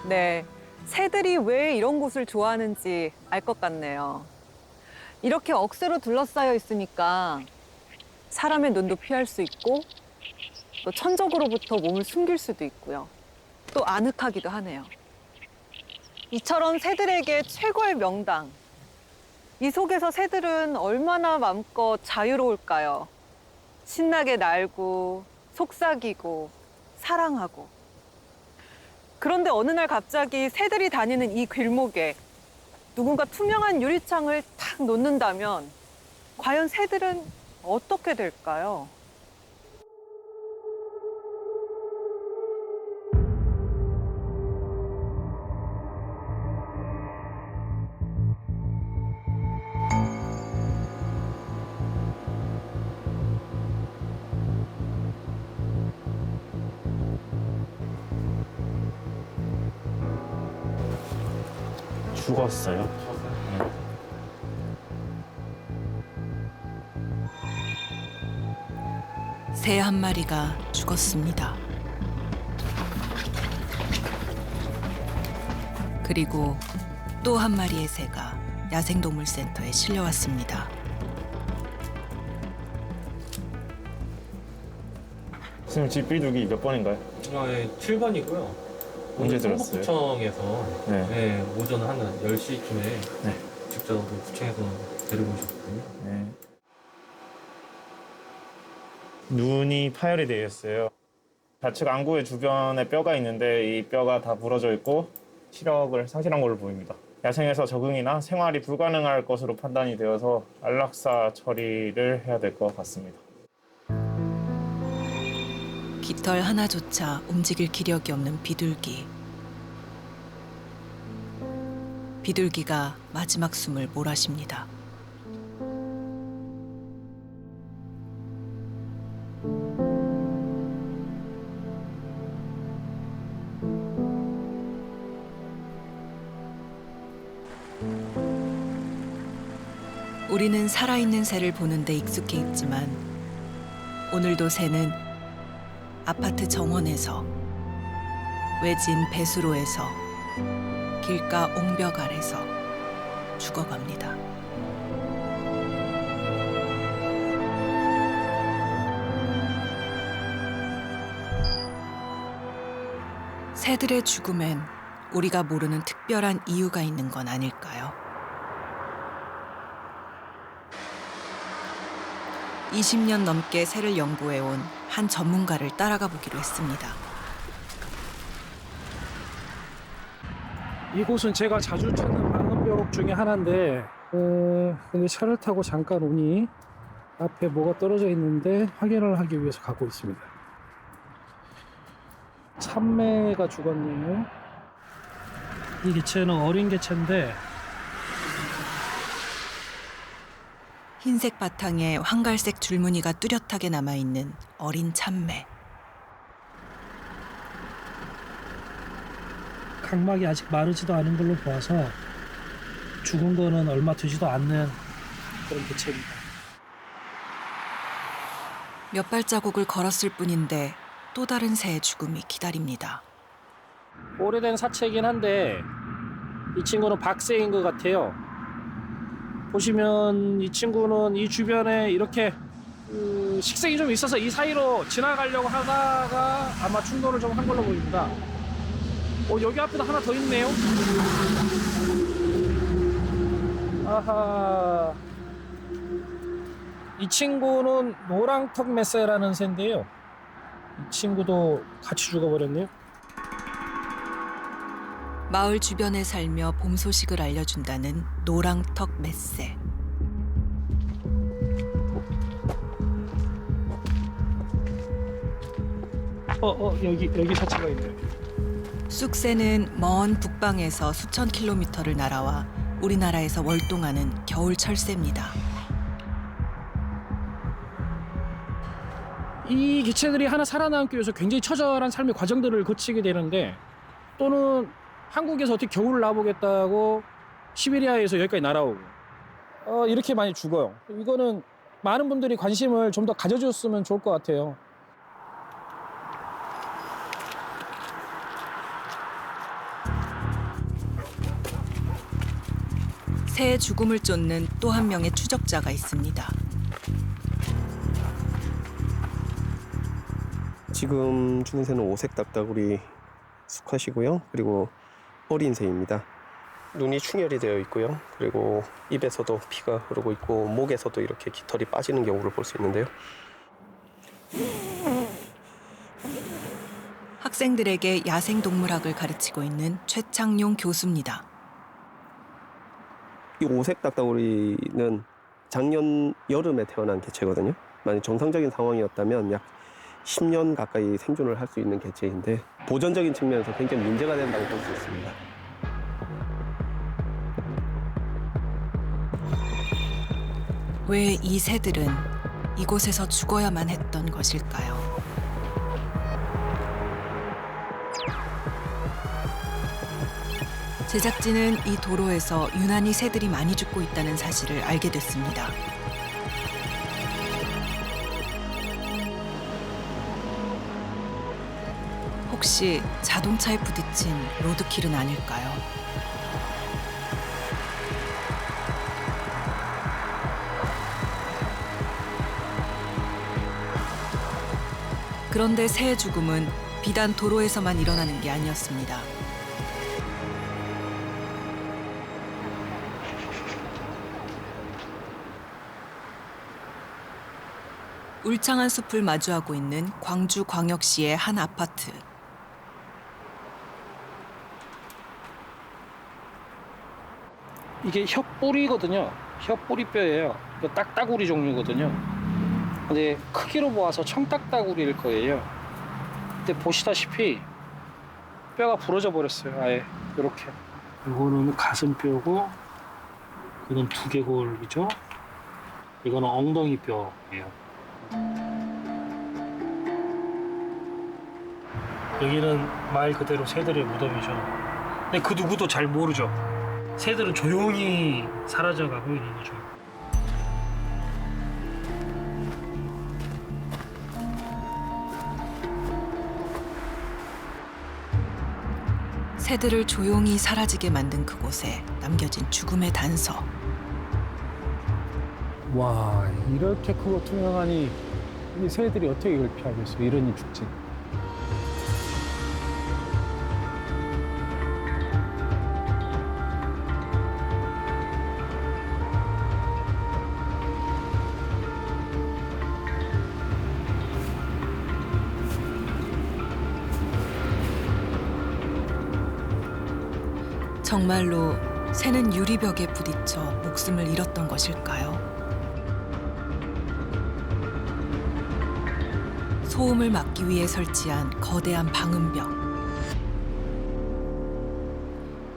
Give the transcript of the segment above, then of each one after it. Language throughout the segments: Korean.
네, 새들이 왜 이런 곳을 좋아하는지 알 것 같네요. 이렇게 억새로 둘러싸여 있으니까 사람의 눈도 피할 수 있고 또 천적으로부터 몸을 숨길 수도 있고요. 또 아늑하기도 하네요. 이처럼 새들에게 최고의 명당. 이 속에서 새들은 얼마나 마음껏 자유로울까요? 신나게 날고, 속삭이고, 사랑하고. 그런데 어느 날 갑자기 새들이 다니는 이 길목에 누군가 투명한 유리창을 탁 놓는다면 과연 새들은 어떻게 될까요? 죽었어요. 새 한 마리가 죽었습니다. 그리고 또 한 마리의 새가 야생동물센터에 실려왔습니다. 선생님 집 비둘기 몇 번인가요? 네, 7번이고요. 언제 들었어요? 구청에서 네. 오전 한 10시쯤에 네. 직접 구청에서 데리고 오셨거든요. 네. 눈이 파열이 되어 있어요. 좌측 안구의 주변에 뼈가 있는데 이 뼈가 다 부러져 있고 시력을 상실한 걸로 보입니다. 야생에서 적응이나 생활이 불가능할 것으로 판단이 되어서 안락사 처리를 해야 될 것 같습니다. 깃털 하나조차 움직일 기력이 없는 비둘기. 비둘기가 마지막 숨을 몰아쉽니다. 우리는 살아있는 새를 보는데 익숙해 있지만 오늘도 새는 아파트 정원에서, 외진 배수로에서, 길가 옹벽 아래서 죽어갑니다. 새들의 죽음엔 우리가 모르는 특별한 이유가 있는 건 아닐까요? 20년 넘게 새를 연구해온 한 전문가를 따라가 보기로 했습니다. 이곳은 제가 자주 찾는 방음벽 중에 하나인데 근데 차를 타고 잠깐 오니 앞에 뭐가 떨어져 있는데 확인을 하기 위해서 가고 있습니다. 참매가 죽었네요. 이 개체는 어린 개체인데 흰색 바탕에 황갈색 줄무늬가 뚜렷하게 남아있는 어린 참매. 각막이 아직 마르지도 않은 걸로 보아서 죽은 거는 얼마 되지도 않는 그런 개체입니다. 몇 발자국을 걸었을 뿐인데 또 다른 새의 죽음이 기다립니다. 오래된 사체이긴 한데 이 친구는 박새인 것 같아요. 보시면 이 친구는 이 주변에 이렇게 식생이 좀 있어서 이 사이로 지나가려고 하다가 아마 충돌을 좀 한 걸로 보입니다. 여기 앞에도 하나 더 있네요. 아하. 이 친구는 노랑턱 메세라는 새인데요. 이 친구도 같이 죽어버렸네요. 마을 주변에 살며 봄 소식을 알려준다는 노랑턱 맷새. 여기 사체가 있네요. 쑥새는 먼 북방에서 수천 킬로미터를 날아와 우리나라에서 월동하는 겨울 철새입니다. 이 개체들이 하나 살아남기 위해서 굉장히 처절한 삶의 과정들을 거치게 되는데 또는 한국에서 어떻게 겨울을 나보겠다고 시베리아에서 여기까지 날아오고 이렇게 많이 죽어요. 이거는 많은 분들이 관심을 좀 더 가져줬으면 좋을 것 같아요. 새의 죽음을 쫓는 또 한 명의 추적자가 있습니다. 지금 죽은 새는 오색 딱따구리 수컷이고요. 그리고 어린 새입니다. 눈이 충혈이 되어 있고요. 그리고 입에서도 피가 흐르고 있고 목에서도 이렇게 깃털이 빠지는 경우를 볼 수 있는데요. 학생들에게 야생동물학을 가르치고 있는 최창용 교수입니다. 이 오색 딱따구리는 작년 여름에 태어난 개체거든요. 만약 정상적인 상황이었다면 약 10년 가까이 생존을 할 수 있는 개체인데 보존적인 측면에서 굉장히 문제가 된다고 볼 수 있습니다. 왜 이 새들은 이곳에서 죽어야만 했던 것일까요? 제작진은 이 도로에서 유난히 새들이 많이 죽고 있다는 사실을 알게 됐습니다. 혹시 자동차에 부딪힌 로드킬은 아닐까요? 그런데 새의 죽음은 비단 도로에서만 일어나는 게 아니었습니다. 울창한 숲을 마주하고 있는 광주광역시의 한 아파트. 이게 혓뿌리거든요. 혓뿌리뼈예요. 이거 딱따구리 종류거든요. 근데 크기로 보아서 청딱따구리일 거예요. 근데 보시다시피 뼈가 부러져 버렸어요. 아예 이렇게. 이거는 가슴뼈고, 이건 두개골이죠. 이거는 엉덩이 뼈예요. 여기는 말 그대로 새들의 무덤이죠. 근데 그 누구도 잘 모르죠. 새들은 조용히 사라져가고 있는 거죠. 새들을 조용히 사라지게 만든 그곳에 남겨진 죽음의 단서. 와, 이렇게 크고 투명하니 이 새들이 어떻게 이걸 피하겠어? 이러니 죽지. 정말로 새는 유리벽에 부딪혀 목숨을 잃었던 것일까요? 소음을 막기 위해 설치한 거대한 방음벽.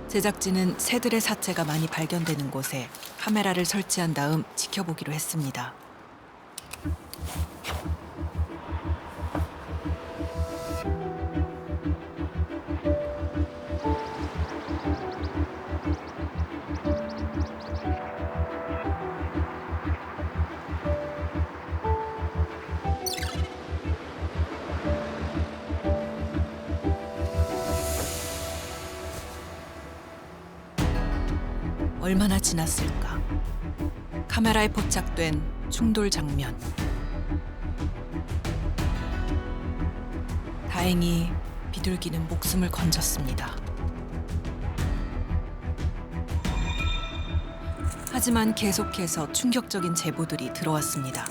제작진은 새들의 사체가 많이 발견되는 곳에 카메라를 설치한 다음 지켜보기로 했습니다. 얼마나 지났을까? 카메라에 포착된 충돌 장면. 다행히 비둘기는 목숨을 건졌습니다. 하지만 계속해서 충격적인 제보들이 들어왔습니다.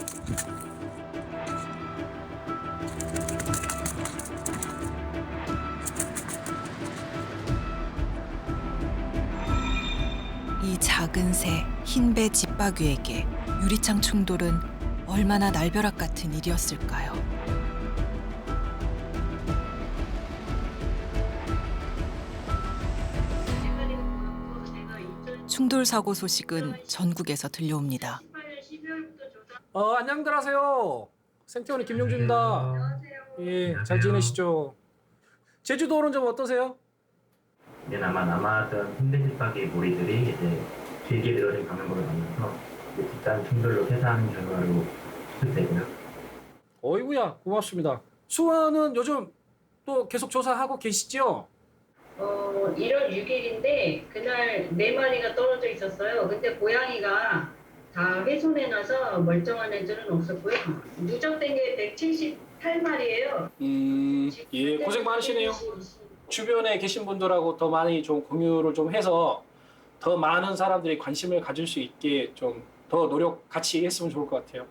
이 작은 새, 흰배 집바귀에게 유리창 충돌은 얼마나 날벼락 같은 일이었을까요? 충돌 사고 소식은 전국에서 들려옵니다. 안녕들 하세요. 생태원의 김용준입니다. 예, 잘 지내시죠? 제주도는 좀 어떠세요? 이제 아마 남아있던 흰돼지박이 무리들이 이제 길게 늘어진 강물을 만나서 집단 충돌로 폐사하는 결과로 추측되고요. 어이구야, 고맙습니다. 수원은 요즘 또 계속 조사하고 계시죠? 1월 6일인데 그날 4마리가 떨어져 있었어요. 근데 고양이가 다 훼손해놔서 멀쩡한 애들은 없었고요. 누적된 게 178마리예요. 예, 고생 많으시네요. 주변에 계신 분들하고 더 많이 좀 공유를 좀 해서 더 많은 사람들이 관심을 가질 수 있게 좀 더 노력 같이 했으면 좋을 것 같아요.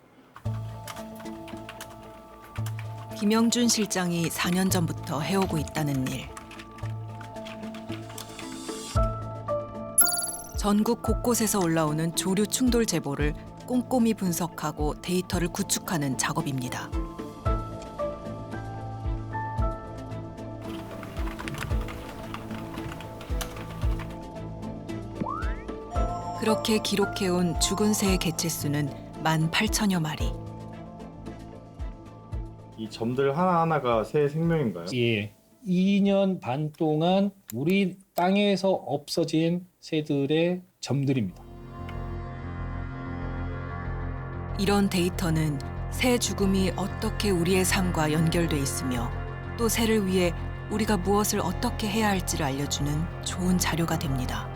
김영준 실장이 4년 전부터 해오고 있다는 일. 전국 곳곳에서 올라오는 조류 충돌 제보를 꼼꼼히 분석하고 데이터를 구축하는 작업입니다. 그렇게 기록해온 죽은 새의 개체수는 18,000여 마리. 이 점들 하나하나가 새 생명인가요? 예, 2년 반 동안 우리 땅에서 없어진 새들의 점들입니다. 이런 데이터는 새 죽음이 어떻게 우리의 삶과 연결돼 있으며 또 새를 위해 우리가 무엇을 어떻게 해야 할지를 알려주는 좋은 자료가 됩니다.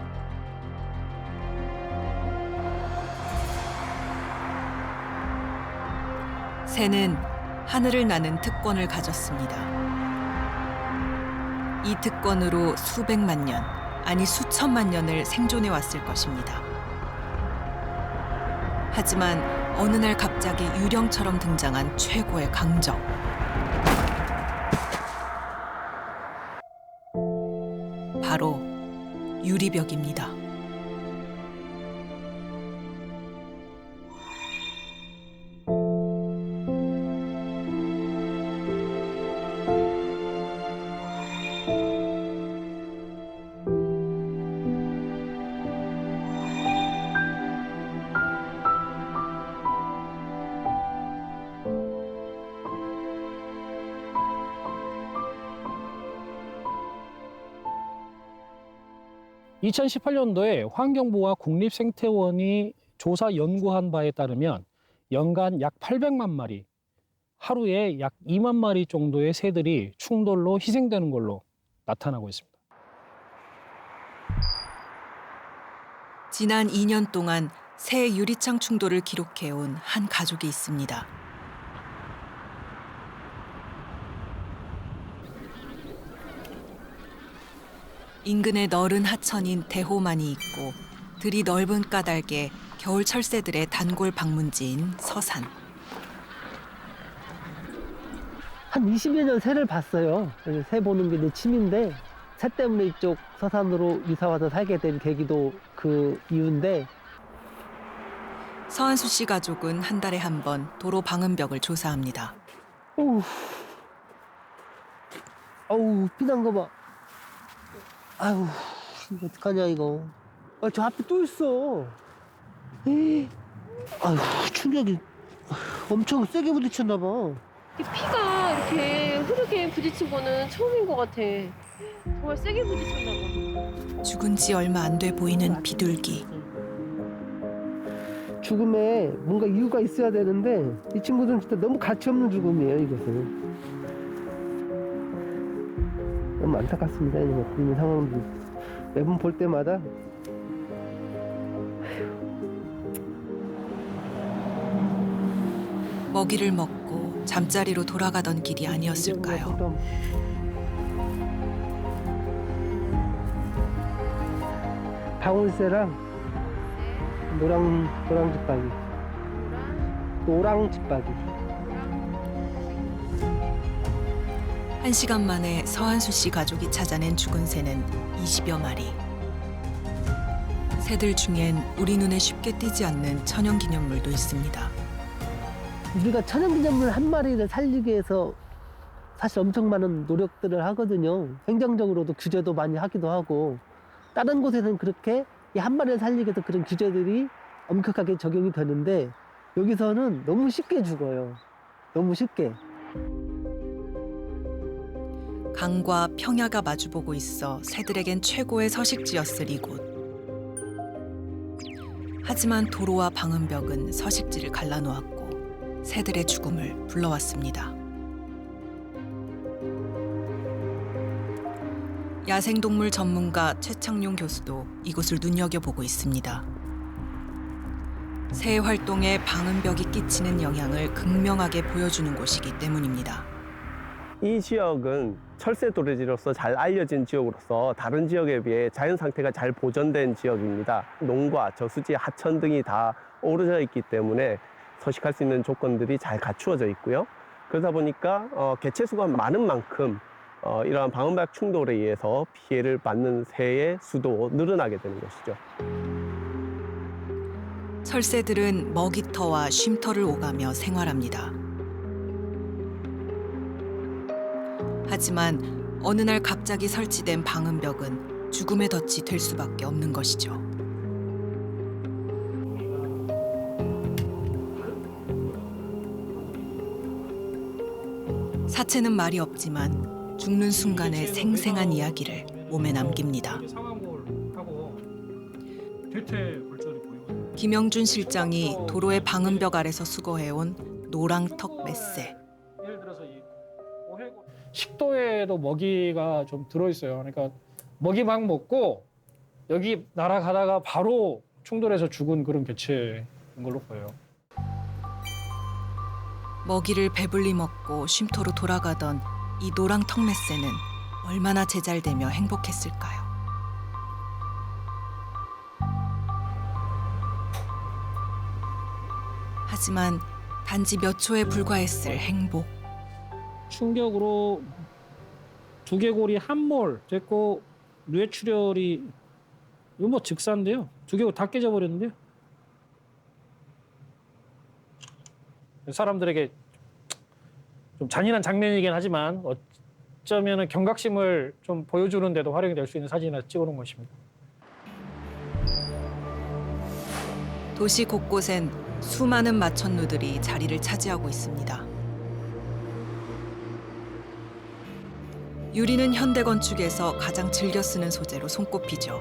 새는 하늘을 나는 특권을 가졌습니다. 이 특권으로 수백만 년, 아니 수천만 년을 생존해 왔을 것입니다. 하지만 어느 날 갑자기 유령처럼 등장한 최고의 강적. 바로 유리벽입니다. (2018년도에) 환경부와 국립생태원이 조사 연구한 바에 따르면 연간 약 800만 마리, 하루에 약 2만 마리 정도의 새들이 충돌로 희생되는 걸로 나타나고 있습니다. 지난 2년 동안 새 유리창 충돌을 기록해온 한 가족이 있습니다. 인근에 너른 하천인 대호만이 있고 들이 넓은 까닭에 겨울 철새들의 단골 방문지인 서산. 한 20여 년 새를 봤어요. 그래서 새 보는 게 내 취미인데 새 때문에 이쪽 서산으로 이사 와서 살게 된 계기도 그 이유인데. 서한수 씨 가족은 한 달에 한 번 도로 방음벽을 조사합니다. 어우, 피난 거 봐. 아유, 이거 어떡하냐 이거. 저 앞에 또 있어. 아유, 충격이 엄청 세게 부딪혔나 봐. 피가 이렇게 흐르게 부딪힌 거는 처음인 것 같아. 정말 세게 부딪혔나 봐. 죽은 지 얼마 안 돼 보이는 비둘기. 죽음에 뭔가 이유가 있어야 되는데 이 친구들은 진짜 너무 가치 없는 죽음이에요, 이것은. 너무 안타깝습니다. 이런 상황들 매번 볼 때마다. 먹이를 먹고 잠자리로 돌아가던 길이 아니었을까요? 방울새랑 노랑집박이. 노랑집박이. 1시간 만에 서한수 씨 가족이 찾아낸 죽은 새는 20여 마리. 새들 중엔 우리 눈에 쉽게 띄지 않는 천연기념물도 있습니다. 우리가 천연기념물 한 마리를 살리기 위해서 사실 엄청 많은 노력들을 하거든요. 행정적으로도 규제도 많이 하기도 하고, 다른 곳에는 그렇게 이 한 마리를 살리기 위해서 그런 규제들이 엄격하게 적용이 되는데 여기서는 너무 쉽게 죽어요. 너무 쉽게. 강과 평야가 마주보고 있어 새들에겐 최고의 서식지였을 이곳. 하지만 도로와 방음벽은 서식지를 갈라놓았고 새들의 죽음을 불러왔습니다. 야생동물 전문가 최창용 교수도 이곳을 눈여겨보고 있습니다. 새 활동에 방음벽이 끼치는 영향을 극명하게 보여주는 곳이기 때문입니다. 이 지역은 철새 도래지로서 잘 알려진 지역으로서 다른 지역에 비해 자연 상태가 잘 보존된 지역입니다. 농과 저수지, 하천 등이 다 어우러져 있기 때문에 서식할 수 있는 조건들이 잘 갖추어져 있고요. 그러다 보니까 개체수가 많은 만큼 이러한 방음벽 충돌에 의해서 피해를 받는 새의 수도 늘어나게 되는 것이죠. 철새들은 먹이터와 쉼터를 오가며 생활합니다. 하지만 어느 날 갑자기 설치된 방음벽은 죽음의 덫이 될 수밖에 없는 것이죠. 사체는 말이 없지만 죽는 순간의 생생한 이야기를 몸에 남깁니다. 김영준 실장이 도로의 방음벽 아래서 수거해온 노랑턱 맷새. 식도에도 먹이가 좀 들어있어요. 그러니까 먹이 막 먹고 여기 날아가다가 바로 충돌해서 죽은 그런 개체인 걸로 보여요. 먹이를 배불리 먹고 쉼터로 돌아가던 이 노랑턱 맷새는 얼마나 제잘되며 행복했을까요? 하지만 단지 몇 초에 불과했을 행복. 충격으로 두개골이 함몰 됐고 뇌출혈이 이거 뭐 즉사인데요. 두개골 다 깨져버렸는데요. 사람들에게 좀 잔인한 장면이긴 하지만 어쩌면 경각심을 좀 보여주는 데도 활용이 될 수 있는 사진이나 찍어놓은 것입니다. 도시 곳곳엔 수많은 마천루들이 자리를 차지하고 있습니다. 유리는 현대 건축에서 가장 즐겨 쓰는 소재로 손꼽히죠.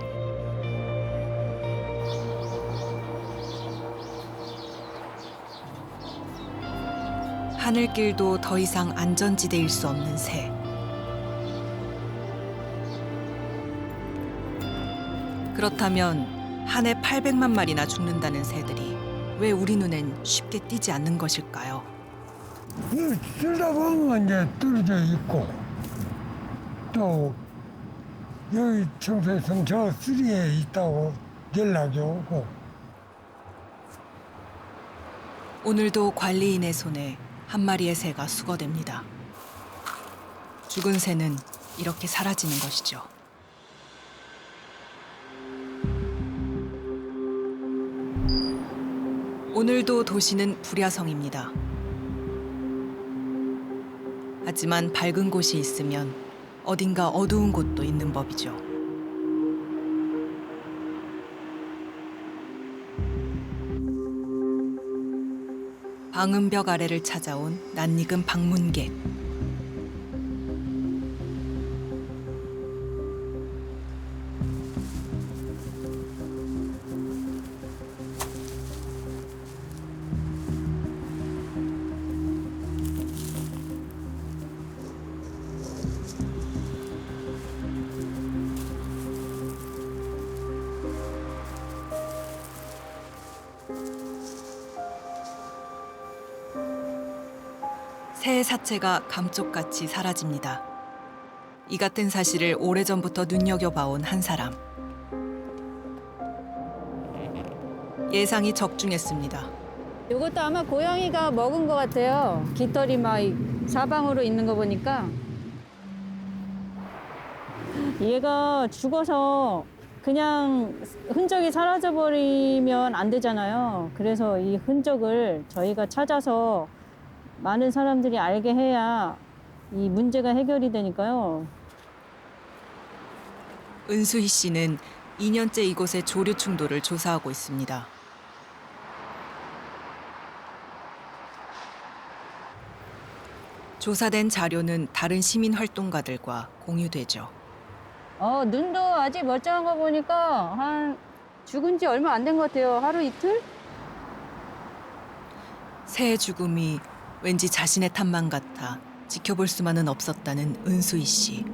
하늘길도 더 이상 안전지대일 수 없는 새. 그렇다면 한 해 800만 마리나 죽는다는 새들이 왜 우리 눈엔 쉽게 띄지 않는 것일까요? 쓰다 보면 이제 떨어져 있고 또 여기 청소에서는 저 쓰리에 있다고 연락이 오고. 오늘도 관리인의 손에 한 마리의 새가 수거됩니다. 죽은 새는 이렇게 사라지는 것이죠. 오늘도 도시는 불야성입니다. 하지만 밝은 곳이 있으면 어딘가 어두운 곳도 있는 법이죠. 방음벽 아래를 찾아온 낯익은 방문객. 새의 사체가 감쪽같이 사라집니다. 이 같은 사실을 오래전부터 눈여겨봐온 한 사람. 예상이 적중했습니다. 이것도 아마 고양이가 먹은 것 같아요. 깃털이 막 사방으로 있는 거 보니까. 얘가 죽어서 그냥 흔적이 사라져버리면 안 되잖아요. 그래서 이 흔적을 저희가 찾아서 많은 사람들이 알게 해야 이 문제가 해결이 되니까요. 은수희 씨는 2년째 이곳의 조류 충돌을 조사하고 있습니다. 조사된 자료는 다른 시민 활동가들과 공유되죠. 눈도 아직 멀쩡한 거 보니까 한 죽은 지 얼마 안 된 것 같아요. 하루 이틀? 새의 죽음이 왠지 자신의 탓만 같아 지켜볼 수만은 없었다는 은수희 씨.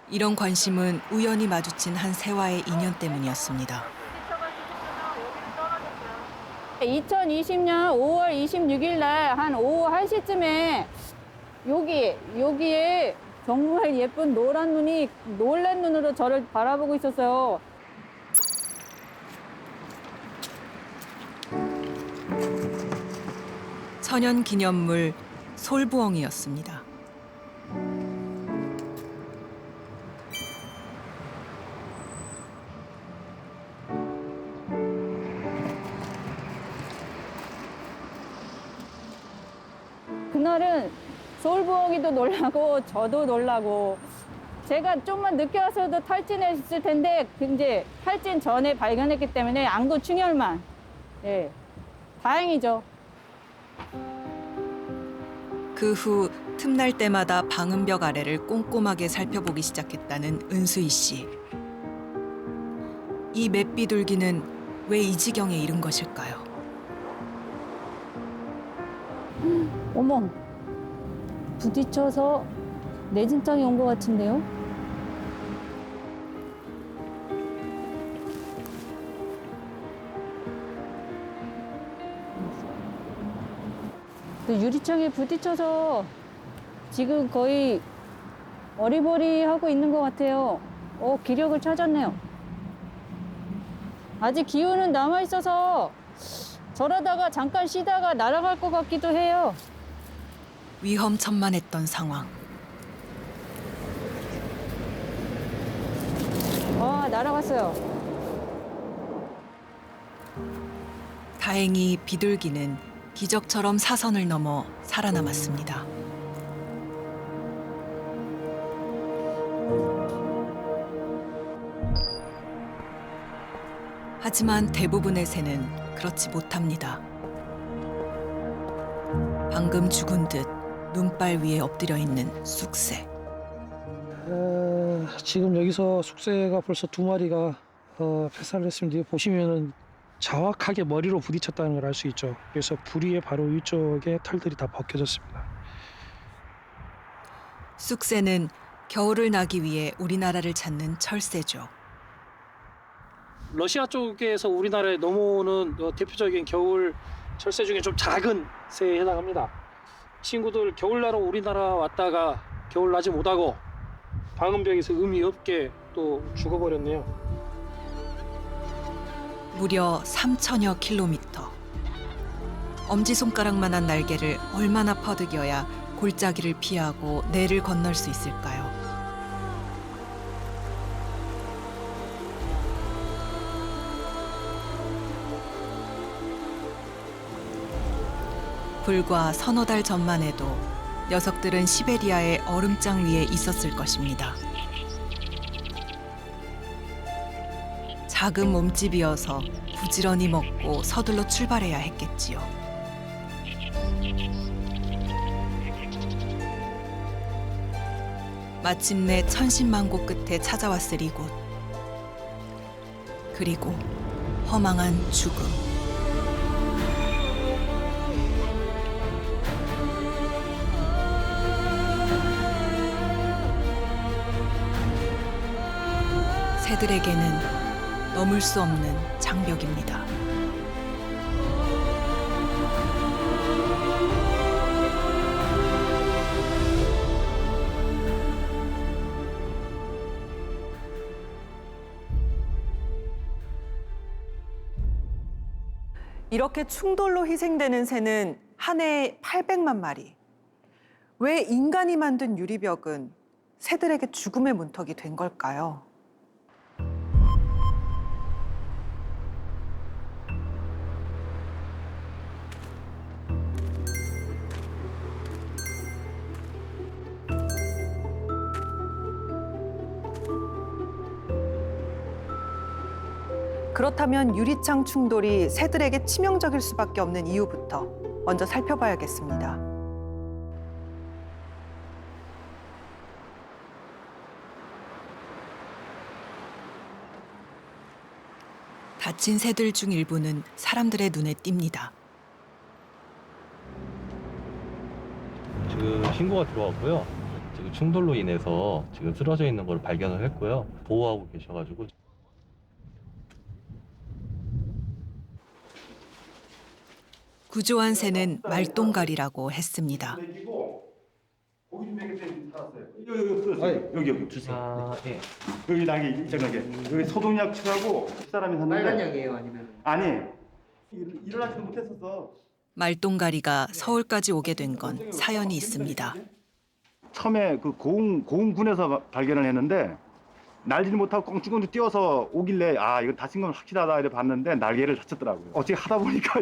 이런 관심은 우연히 마주친 한 새와의 인연 때문이었습니다. 2020년 5월 26일 날 한 오후 1시쯤에 여기에 정말 예쁜 노란 눈이 놀란 눈으로 저를 바라보고 있었어요. 천연 기념물 솔부엉이였습니다. 그날은 솔부엉이도 놀라고 저도 놀라고 제가 좀만 늦게 왔어도 탈진했을 텐데 이제 탈진 전에 발견했기 때문에 안구 충혈만. 예, 다행이죠. 그 후 틈날 때마다 방음벽 아래를 꼼꼼하게 살펴보기 시작했다는 은수희 씨. 이 맷비둘기는 왜 이 지경에 이른 것일까요? 어머, 부딪혀서 내진탕이 온 것 같은데요? 그 유리창에 부딪혀서 지금 거의 어리버리하고 있는 것 같아요. 기력을 찾았네요. 아직 기운은 남아있어서 저러다가 잠깐 쉬다가 날아갈 것 같기도 해요. 위험천만했던 상황. 날아갔어요. 다행히 비둘기는 기적처럼 사선을 넘어 살아남았습니다. 하지만 대부분의 새는 그렇지 못합니다. 방금 죽은 듯 눈발 위에 엎드려 있는 쑥새. 지금 여기서 쑥새가 벌써 2마리가 폐사를 했습니다. 보시면은 정확하게 머리로 부딪혔다는 걸 알 수 있죠. 그래서 부리의 바로 위쪽에 털들이 다 벗겨졌습니다. 쑥새는 겨울을 나기 위해 우리나라를 찾는 철새죠. 러시아 쪽에서 우리나라에 넘어오는 대표적인 겨울 철새 중에 좀 작은 새에 해당합니다. 친구들 겨울나라 우리나라 왔다가 겨울나지 못하고 방음벽에서 의미 없게 또 죽어버렸네요. 무려 3,000여 킬로미터. 엄지손가락만한 날개를 얼마나 퍼득여야 골짜기를 피하고 내를 건널 수 있을까요? 불과 서너 달 전만 해도 녀석들은 시베리아의 얼음장 위에 있었을 것입니다. 작은 몸집이어서 부지런히 먹고 서둘러 출발해야 했겠지요. 마침내 천신만고 끝에 찾아왔을 이곳. 그리고 허망한 죽음. 새들에게는 넘을 수 없는 장벽입니다. 이렇게 충돌로 희생되는 새는 한 해에 800만 마리. 왜 인간이 만든 유리벽은 새들에게 죽음의 문턱이 된 걸까요? 그렇다면 유리창 충돌이 새들에게 치명적일 수밖에 없는 이유부터 먼저 살펴봐야겠습니다. 다친 새들 중 일부는 사람들의 눈에 띕니다. 지금 신고가 들어왔고요. 지금 그 충돌로 인해서 지금 쓰러져 있는 걸 발견을 했고요. 보호하고 계셔가지고. 구조한 새는 말똥갈이라고 했습니다. 여기 주세요. 여기 낙이 있잖아요. 여기 소독약 칠하고 사람이 샀는데. 빨간 약이에요, 아니면? 아니. 일어나지도 못했었어. 말똥갈이가 서울까지 오게 된 건 사연이 있습니다. 처음에 그 고흥군에서 발견을 했는데 날지를 못하고 껑충껑충 뛰어서 오길래 아 이건 다친 건 확실하다 이래 봤는데 날개를 다쳤더라고요. 어떻게 하다 보니까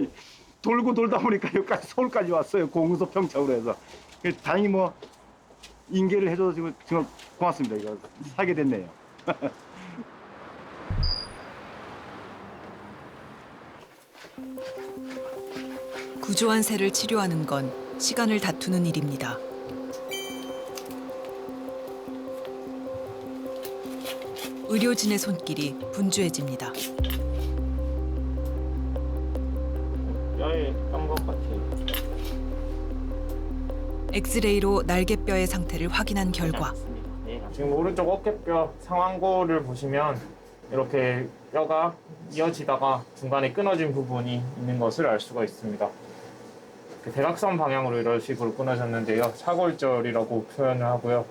돌고 돌다 보니까 여기까지 서울까지 왔어요. 고흥서 평창으로 해서. 다행히 뭐 인계를 해줘서 지금 정말 고맙습니다. 이거 사게 됐네요. 구조한 새를 치료하는 건 시간을 다투는 일입니다. 의료진의 손길이 분주해집니다. 뼈에 깐것 같아요. 엑스레이로 날개뼈의 상태를 확인한 결과 지금 오른쪽 어깨뼈 상완골을 보시면 이렇게 뼈가 이어지다가 중간에 끊어진 부분이 있는 것을 알 수가 있습니다. 대각선 방향으로 이런 식으로 끊어졌는데요. 차골절이라고 표현을 하고요.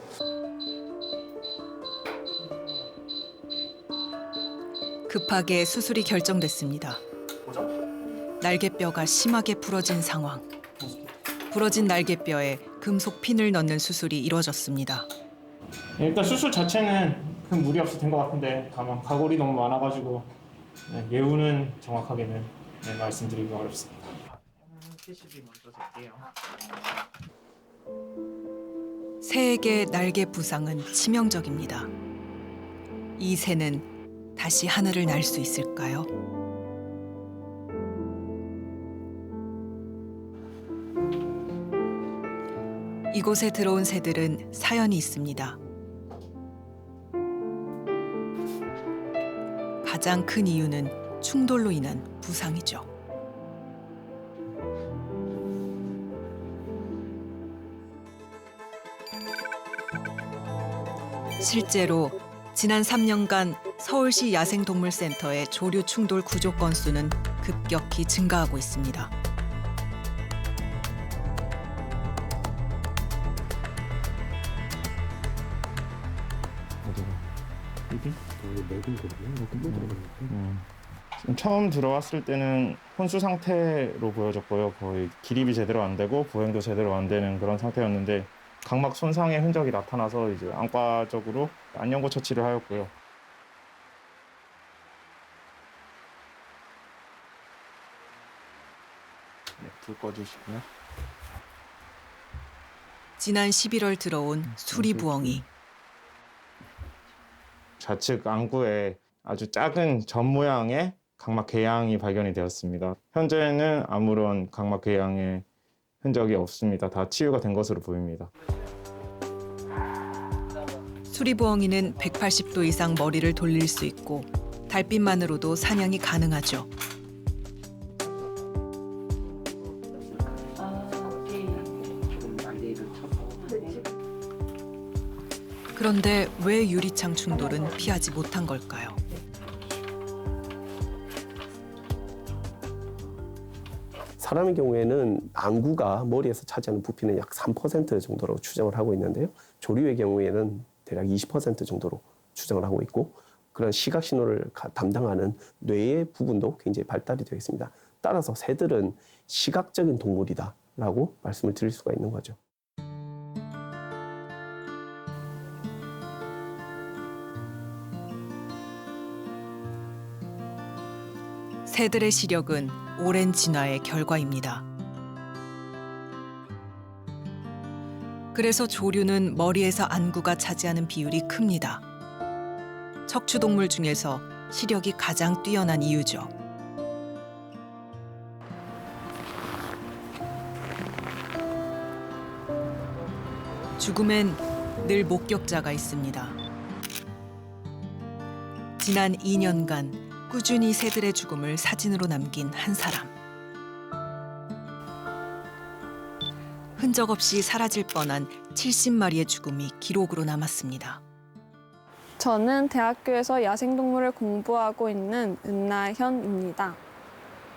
급하게 수술이 결정됐습니다. 날개뼈가 심하게 부러진 상황. 부러진 날개뼈에 금속 핀을 넣는 수술이 이루어졌습니다. 일단 수술 자체는 큰 무리 없이 된 것 같은데 다만 가골이 너무 많아가지고 예우는 정확하게는 말씀드리기 어렵습니다. PCB 먼저 쓸게요. 새에게 날개 부상은 치명적입니다. 이 새는 다시 하늘을 날 수 있을까요? 이곳에 들어온 새들은 사연이 있습니다. 가장 큰 이유는 충돌로 인한 부상이죠. 실제로 지난 3년간 서울시 야생동물센터의 조류 충돌 구조 건수는 급격히 증가하고 있습니다. 처음 들어왔을 때는 혼수 상태로 보여졌고요. 거의 기립이 제대로 안 되고 보행도 제대로 안 되는 그런 상태였는데 각막 손상의 흔적이 나타나서 이제 안과적으로 안연고 처치를 하였고요. 불 꺼주시고요. 지난 11월 들어온 수리부엉이. 좌측 안구에 아주 작은 점 모양의 각막 궤양이 발견이 되었습니다. 현재는 아무런 각막 궤양의 흔적이 없습니다. 다 치유가 된 것으로 보입니다. 수리부엉이는 180도 이상 머리를 돌릴 수 있고 달빛만으로도 사냥이 가능하죠. 그런데 왜 유리창 충돌은 피하지 못한 걸까요? 사람의 경우에는 안구가 머리에서 차지하는 부피는 약 3% 정도로 추정을 하고 있는데요. 조류의 경우에는 대략 20% 정도로 추정을 하고 있고 그런 시각 신호를 담당하는 뇌의 부분도 굉장히 발달이 되어 있습니다. 따라서 새들은 시각적인 동물이다라고 말씀을 드릴 수가 있는 거죠. 새들의 시력은 오랜 진화의 결과입니다. 그래서 조류는 머리에서 안구가 차지하는 비율이 큽니다. 척추동물 중에서 시력이 가장 뛰어난 이유죠. 죽음엔 늘 목격자가 있습니다. 지난 2년간 꾸준히 새들의 죽음을 사진으로 남긴 한 사람. 흔적 없이 사라질 뻔한 70마리의 죽음이 기록으로 남았습니다. 저는 대학교에서 야생동물을 공부하고 있는 은나현입니다.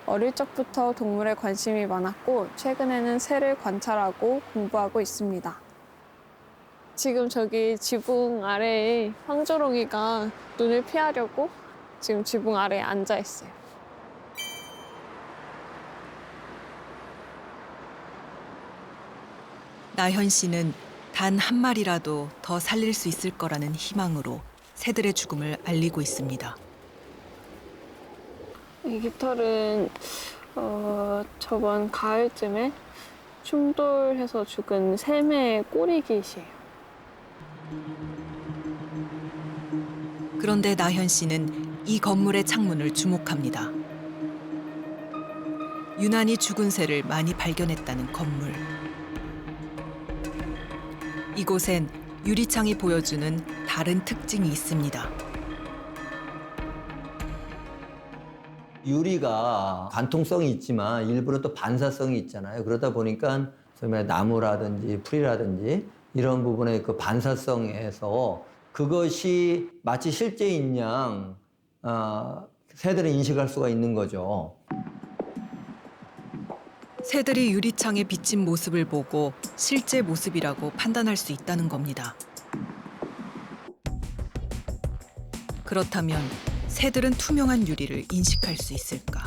어릴 적부터 동물에 관심이 많았고 최근에는 새를 관찰하고 공부하고 있습니다. 지금 저기 지붕 아래에 황조롱이가 눈을 피하려고 지금 지붕 아래에 앉아 있어요. 나현 씨는 단 한 마리라도 더 살릴 수 있을 거라는 희망으로 새들의 죽음을 알리고 있습니다. 이 깃털은 저번 가을쯤에 충돌해서 죽은 샘의 꼬리깃이에요. 그런데 나현 씨는 이 건물의 창문을 주목합니다. 유난히 죽은 새를 많이 발견했다는 건물. 이곳엔 유리창이 보여주는 다른 특징이 있습니다. 유리가 관통성이 있지만 일부러 또 반사성이 있잖아요. 그러다 보니까 나무라든지 풀이라든지 이런 부분의 그 반사성에서 그것이 마치 실제인 양 새들은 인식할 수가 있는 거죠. 새들이 유리창에 비친 모습을 보고 실제 모습이라고 판단할 수 있다는 겁니다. 그렇다면 새들은 투명한 유리를 인식할 수 있을까?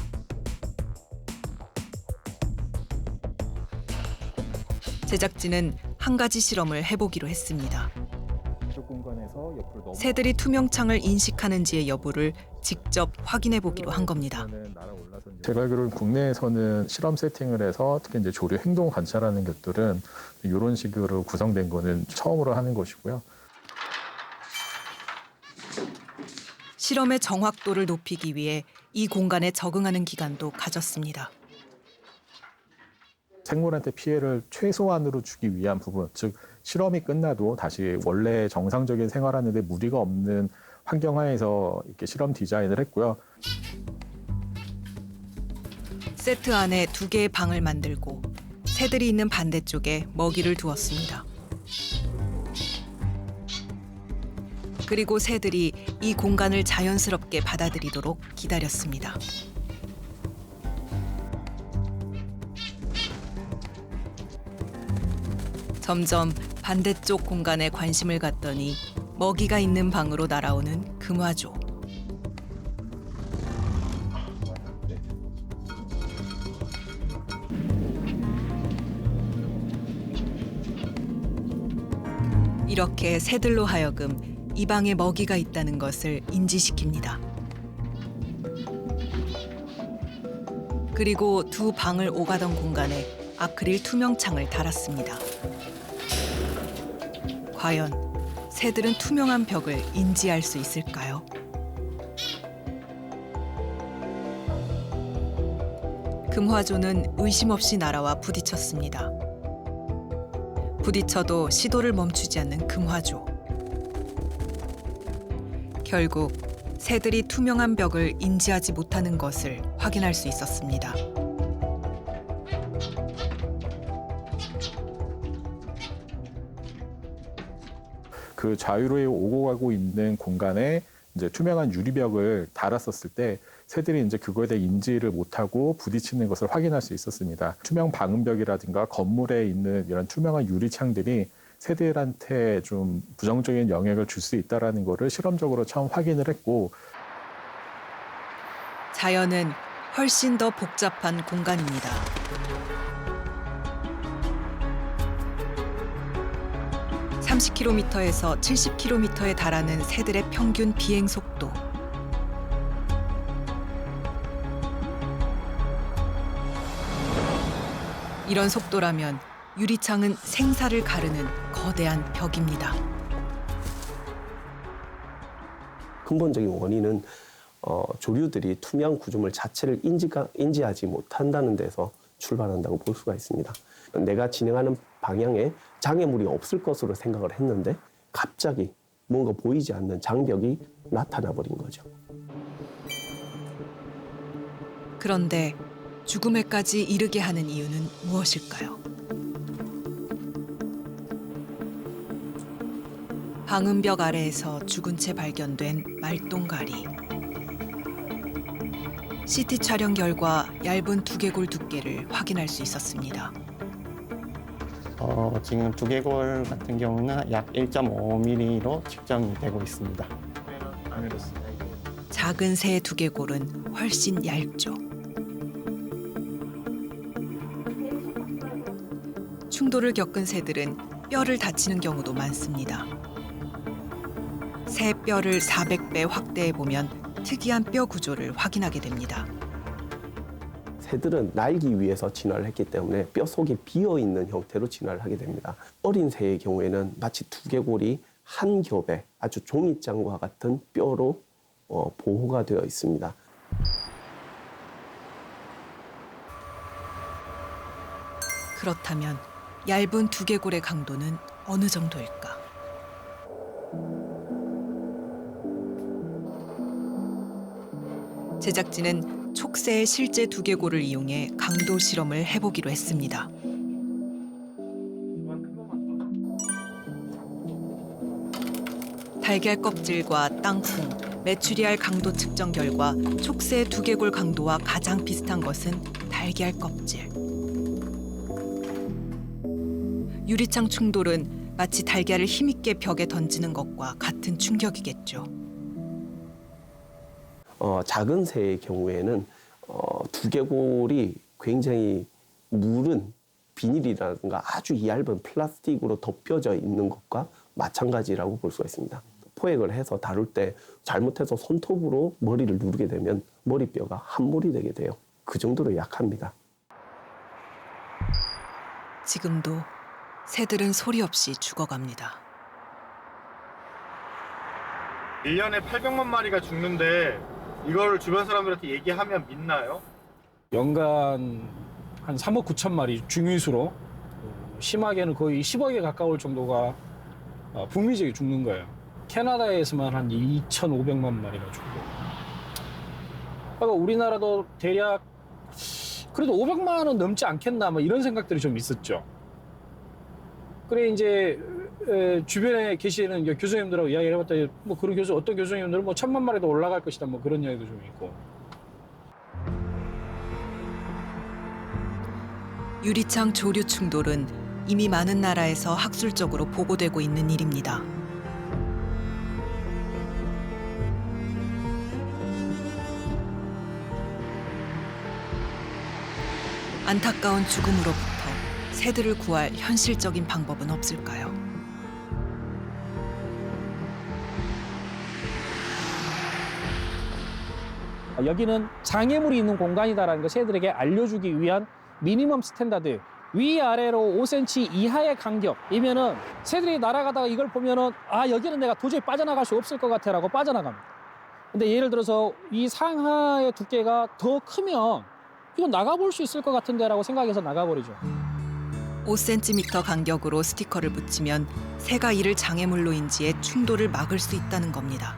제작진은 한 가지 실험을 해보기로 했습니다. 새들이 투명창을 인식하는지의 여부를 직접 확인해 보기로 한 겁니다. 제가 알기로는 국내에서는 실험 세팅을 해서 특히 이제 조류 행동 관찰하는 것들은 이런 식으로 구성된 거는 처음으로 하는 것이고요. 실험의 정확도를 높이기 위해 이 공간에 적응하는 기간도 가졌습니다. 생물한테 피해를 최소한으로 주기 위한 부분, 즉 실험이 끝나도 다시 원래 정상적인 생활하는데 무리가 없는 환경하에서 이렇게 실험 디자인을 했고요. 세트 안에 2개의 방을 만들고 새들이 있는 반대쪽에 먹이를 두었습니다. 그리고 새들이 이 공간을 자연스럽게 받아들이도록 기다렸습니다. 점점 반대쪽 공간에 관심을 갖더니 먹이가 있는 방으로 날아오는 금화조. 이렇게 새들로 하여금 이 방에 먹이가 있다는 것을 인지시킵니다. 그리고 2 방을 오가던 공간에 아크릴 투명창을 달았습니다. 과연 새들은 투명한 벽을 인지할 수 있을까요? 금화조는 의심 없이 날아와 부딪혔습니다. 부딪혀도 시도를 멈추지 않는 금화조. 결국 새들이 투명한 벽을 인지하지 못하는 것을 확인할 수 있었습니다. 그 자유로에 오고 가고 있는 공간에 이제 투명한 유리벽을 달았었을 때 새들이 이제 그거에 대해 인지를 못하고 부딪히는 것을 확인할 수 있었습니다. 투명 방음벽이라든가 건물에 있는 이런 투명한 유리창들이 새들한테 좀 부정적인 영향을 줄 수 있다는 것을 실험적으로 처음 확인을 했고, 자연은 훨씬 더 복잡한 공간입니다. (30km에서 70km에 달하는 새들의 평균 비행 속도. 이런 속도라면 유리창은 생사를 가르는 거대한 벽입니다. 근본적인 원인은 조류들이 투명 구조물 자체를 인지하지 못한다는 데서 출발한다고 볼 수가 있습니다. 내가 진행하는 방향에 장애물이 없을 것으로 생각을 했는데 갑자기 뭔가 보이지 않는 장벽이 나타나 버린 거죠. 그런데 죽음에까지 이르게 하는 이유는 무엇일까요? 방음벽 아래에서 죽은 채 발견된 말똥가리. CT 촬영 결과 얇은 두개골 두께를 확인할 수 있었습니다. 지금 두개골 같은 경우는 약 1.5mm로 측정이 되고 있습니다. 작은 새의 두개골은 훨씬 얇죠. 충돌을 겪은 새들은 뼈를 다치는 경우도 많습니다. 새 뼈를 400배 확대해 보면 특이한 뼈 구조를 확인하게 됩니다. 새들은 날기 위해서 진화를 했기 때문에 뼈 속이 비어있는 형태로 진화를 하게 됩니다. 어린 새의 경우에는 마치 두개골이 한 겹에 아주 종이장과 같은 뼈로 보호가 되어 있습니다. 그렇다면 얇은 두개골의 강도는 어느 정도일까? 제작진은 촉새의 실제 두개골을 이용해 강도 실험을 해보기로 했습니다. 달걀 껍질과 땅콩, 메추리알 강도 측정 결과 촉새의 두개골 강도와 가장 비슷한 것은 달걀 껍질. 유리창 충돌은 마치 달걀을 힘있게 벽에 던지는 것과 같은 충격이겠죠. 작은 새의 경우에는 두개골이 굉장히 무른 비닐이라든가 아주 얇은 플라스틱으로 덮여져 있는 것과 마찬가지라고 볼 수가 있습니다. 포획을 해서 다룰 때 잘못해서 손톱으로 머리를 누르게 되면 머리뼈가 함몰이 되게 돼요. 그 정도로 약합니다. 지금도 새들은 소리 없이 죽어갑니다. 1년에 800만 마리가 죽는데 이걸 주변 사람들한테 얘기하면 믿나요? 연간 한 3억 9천 마리 중위수로 심하게는 거의 10억에 가까울 정도가 북미적이 죽는 거예요. 캐나다에서만 한 2,500만 마리가 죽고. 그러니까 우리나라도 대략 그래도 500만 원 넘지 않겠나 뭐 이런 생각들이 좀 있었죠. 그래 이제 주변에 계시는 교수님들하고 이야기를 해봤더니 뭐 그런 어떤 교수님들은 뭐 1,000만 마리도 올라갈 것이다 뭐 그런 이야기도 좀 있고. 유리창 조류 충돌은 이미 많은 나라에서 학술적으로 보고되고 있는 일입니다. 안타까운 죽음으로부터 새들을 구할 현실적인 방법은 없을까요? 여기는 장애물이 있는 공간이다라는 걸 새들에게 알려주기 위한 미니멈 스탠다드. 위아래로 5cm 이하의 간격이면은 새들이 날아가다가 이걸 보면은 아 여기는 내가 도저히 빠져나갈 수 없을 것 같아라고 빠져나갑니다. 근데 예를 들어서 이 상하의 두께가 더 크면 이건 나가볼 수 있을 것 같은데라고 생각해서 나가버리죠. 5cm 간격으로 스티커를 붙이면 새가 이를 장애물로 인지해 충돌을 막을 수 있다는 겁니다.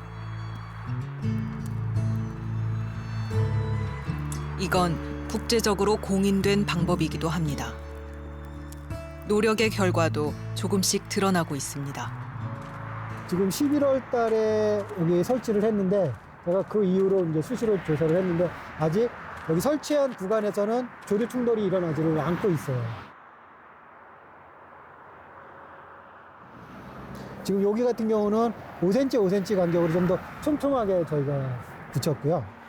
이건 국제적으로 공인된 방법이기도 합니다. 노력의 결과도 조금씩 드러나고 있습니다. 지금 11월 달에 여기 설치를 했는데 제가 그 이후로 이제 수시로 조사를 했는데 아직 여기 설치한 구간에서는 조류 충돌이 일어나지를 않고 있어요. 지금 여기 같은 경우는 5cm, 5cm 간격으로 좀 더 촘촘하게 저희가 붙였고요.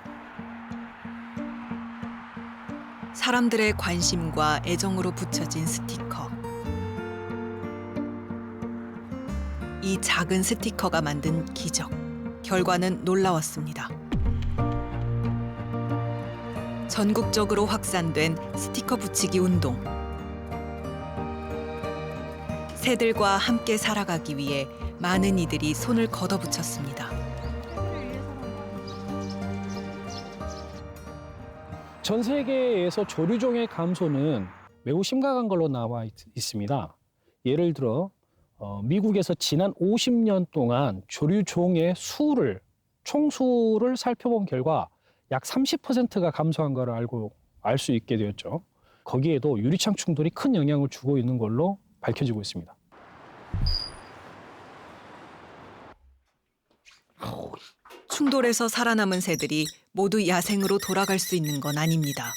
사람들의 관심과 애정으로 붙여진 스티커. 이 작은 스티커가 만든 기적. 결과는 놀라웠습니다. 전국적으로 확산된 스티커 붙이기 운동. 새들과 함께 살아가기 위해 많은 이들이 손을 걷어붙였습니다. 전 세계에서 조류종의 감소는 매우 심각한 걸로 나와 있습니다. 예를 들어 미국에서 지난 50년 동안 조류종의 총수를 살펴본 결과 약 30%가 감소한 걸 알 수 있게 되었죠. 거기에도 유리창 충돌이 큰 영향을 주고 있는 걸로 밝혀지고 있습니다. 충돌에서 살아남은 새들이 모두 야생으로 돌아갈 수 있는 건 아닙니다.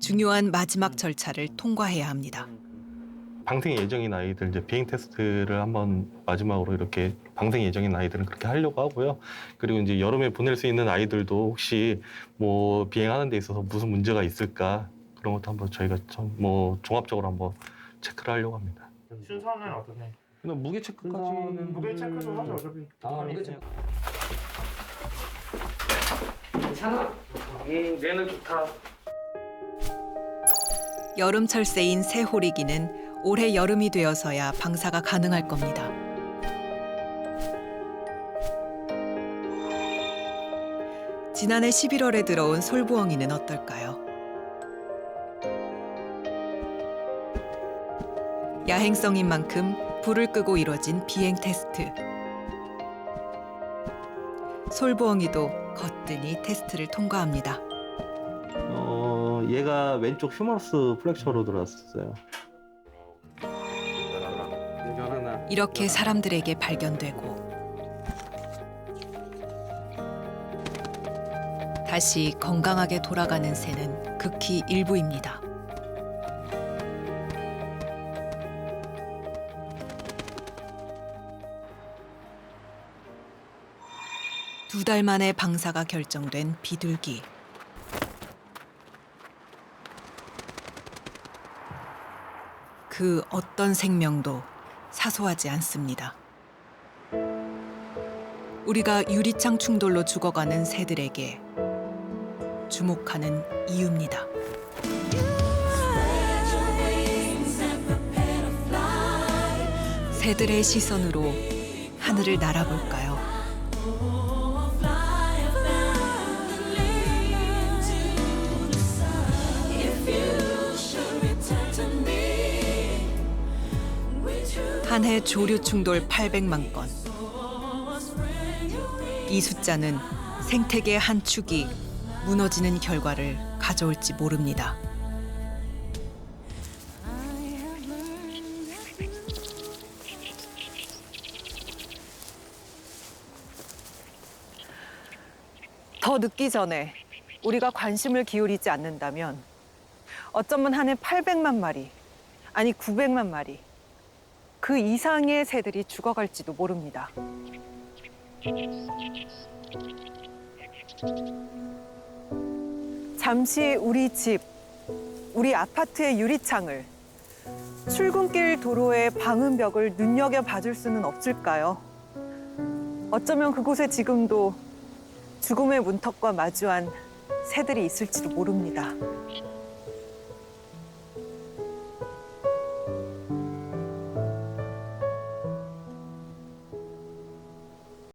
중요한 마지막 절차를 통과해야 합니다. 방생 예정인 아이들 이제 비행 테스트를 한번 마지막으로 이렇게 방생 예정인 아이들은 그렇게 하려고 하고요. 그리고 이제 여름에 보낼 수 있는 아이들도 혹시 뭐 비행하는 데 있어서 무슨 문제가 있을까 그런 것도 한번 저희가 뭐 종합적으로 한번 체크를 하려고 합니다. 순서는 어떠세요? 그냥 무게 체크까지는 무게 체크도 하죠 어차피. 무게 체크. 괜찮아. 얘는 좋다. 여름철새인 새 호리기는 올해 여름이 되어서야 방사가 가능할 겁니다. 지난해 11월에 들어온 솔부엉이는 어떨까요? 야행성인 만큼 불을 끄고 이뤄진 비행 테스트. 솔부엉이도 거뜬히 테스트를 통과합니다. 얘가 왼쪽 휴머러스 플렉처로 들어왔었어요. 이렇게 사람들에게 발견되고 다시 건강하게 돌아가는 새는 극히 일부입니다. 두 달 만에 방사가 결정된 비둘기. 그 어떤 생명도 사소하지 않습니다. 우리가 유리창 충돌로 죽어가는 새들에게 주목하는 이유입니다. 새들의 시선으로 하늘을 날아볼까요? 한 해 조류 충돌 800만 건. 이 숫자는 생태계 한 축이 무너지는 결과를 가져올지 모릅니다. 더 늦기 전에 우리가 관심을 기울이지 않는다면 어쩌면 한 해 800만 마리, 아니 900만 마리, 그 이상의 새들이 죽어갈지도 모릅니다. 잠시 우리 집, 우리 아파트의 유리창을, 출근길 도로의 방음벽을 눈여겨봐줄 수는 없을까요? 어쩌면 그곳에 지금도 죽음의 문턱과 마주한 새들이 있을지도 모릅니다.